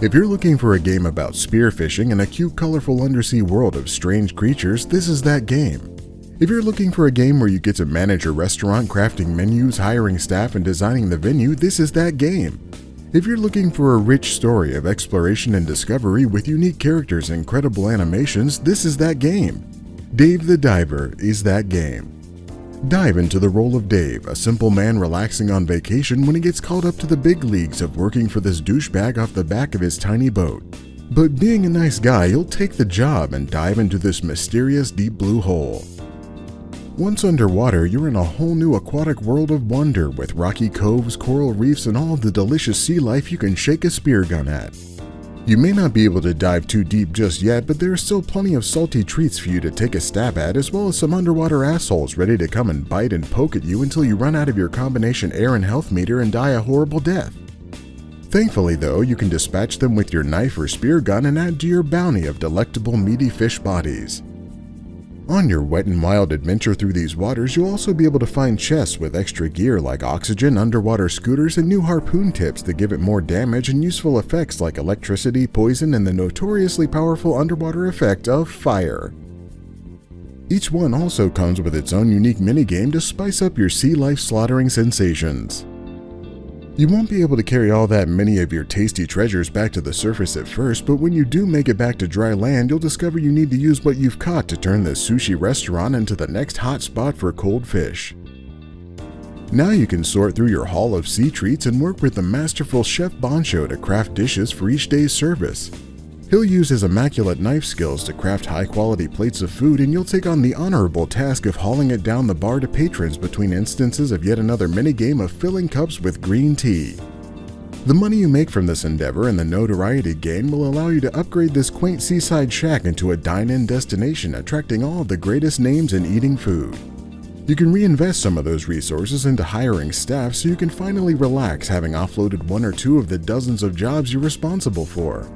If you're looking for a game about spearfishing and a cute, colorful undersea world of strange creatures, this is that game. If you're looking for a game where you get to manage a restaurant, crafting menus, hiring staff, and designing the venue, this is that game. If you're looking for a rich story of exploration and discovery with unique characters and incredible animations, this is that game. Dave the Diver is that game. Dive into the role of Dave, a simple man relaxing on vacation when he gets called up to the big leagues of working for this douchebag off the back of his tiny boat. But being a nice guy, he'll take the job and dive into this mysterious deep blue hole. Once underwater, you're in a whole new aquatic world of wonder with rocky coves, coral reefs, and all of the delicious sea life you can shake a spear gun at. You may not be able to dive too deep just yet, but there are still plenty of salty treats for you to take a stab at, as well as some underwater assholes ready to come and bite and poke at you until you run out of your combination air and health meter and die a horrible death. Thankfully though, you can dispatch them with your knife or spear gun and add to your bounty of delectable meaty fish bodies. On your wet and wild adventure through these waters, you'll also be able to find chests with extra gear like oxygen, underwater scooters, and new harpoon tips that give it more damage and useful effects like electricity, poison, and the notoriously powerful underwater effect of fire. Each one also comes with its own unique minigame to spice up your sea life slaughtering sensations. You won't be able to carry all that many of your tasty treasures back to the surface at first, but when you do make it back to dry land, you'll discover you need to use what you've caught to turn this sushi restaurant into the next hot spot for cold fish. Now you can sort through your haul of sea treats and work with the masterful Chef Boncho to craft dishes for each day's service. He'll use his immaculate knife skills to craft high-quality plates of food, and you'll take on the honorable task of hauling it down the bar to patrons between instances of yet another minigame of filling cups with green tea. The money you make from this endeavor and the notoriety gain will allow you to upgrade this quaint seaside shack into a dine-in destination, attracting all of the greatest names in eating food. You can reinvest some of those resources into hiring staff so you can finally relax, having offloaded one or two of the dozens of jobs you're responsible for.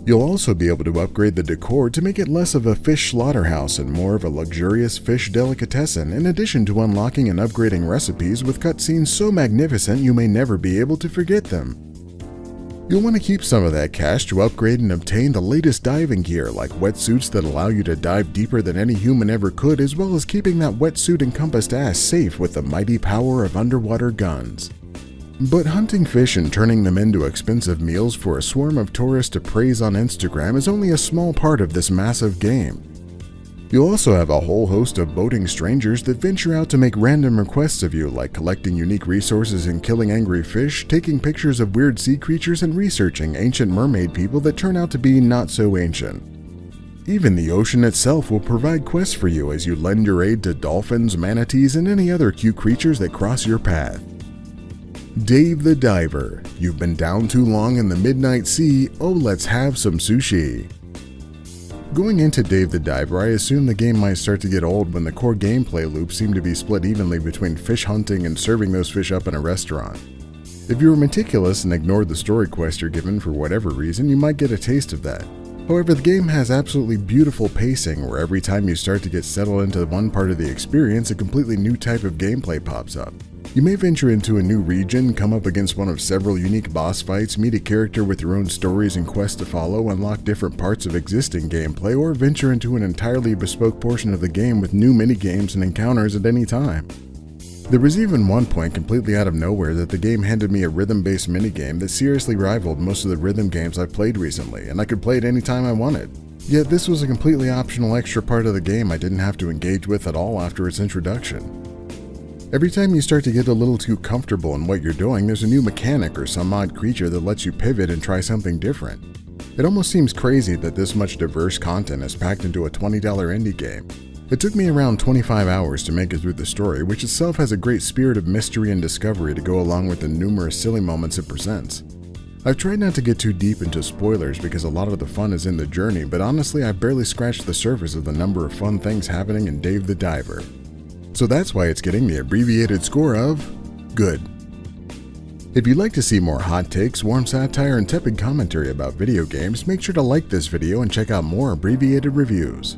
You'll also be able to upgrade the decor to make it less of a fish slaughterhouse and more of a luxurious fish delicatessen, in addition to unlocking and upgrading recipes with cutscenes so magnificent you may never be able to forget them. You'll want to keep some of that cash to upgrade and obtain the latest diving gear like wetsuits that allow you to dive deeper than any human ever could, as well as keeping that wetsuit-encompassed ass safe with the mighty power of underwater guns. But hunting fish and turning them into expensive meals for a swarm of tourists to praise on Instagram is only a small part of this massive game. You'll also have a whole host of boating strangers that venture out to make random requests of you, like collecting unique resources and killing angry fish, taking pictures of weird sea creatures, and researching ancient mermaid people that turn out to be not so ancient. Even the ocean itself will provide quests for you as you lend your aid to dolphins, manatees, and any other cute creatures that cross your path. Dave the Diver, you've been down too long in the midnight sea, oh let's have some sushi. Going into Dave the Diver, I assumed the game might start to get old when the core gameplay loop seemed to be split evenly between fish hunting and serving those fish up in a restaurant. If you were meticulous and ignored the story quest you're given for whatever reason, you might get a taste of that. However, the game has absolutely beautiful pacing where every time you start to get settled into one part of the experience, a completely new type of gameplay pops up. You may venture into a new region, come up against one of several unique boss fights, meet a character with your own stories and quests to follow, unlock different parts of existing gameplay, or venture into an entirely bespoke portion of the game with new minigames and encounters at any time. There was even one point completely out of nowhere that the game handed me a rhythm-based minigame that seriously rivaled most of the rhythm games I've played recently, and I could play it anytime I wanted. Yet this was a completely optional extra part of the game I didn't have to engage with at all after its introduction. Every time you start to get a little too comfortable in what you're doing, there's a new mechanic or some odd creature that lets you pivot and try something different. It almost seems crazy that this much diverse content is packed into a $20 indie game. It took me around 25 hours to make it through the story, which itself has a great spirit of mystery and discovery to go along with the numerous silly moments it presents. I've tried not to get too deep into spoilers because a lot of the fun is in the journey, but honestly I've barely scratched the surface of the number of fun things happening in Dave the Diver. So that's why it's getting the abbreviated score of good. If you'd like to see more hot takes, warm satire, and tepid commentary about video games, make sure to like this video and check out more abbreviated reviews.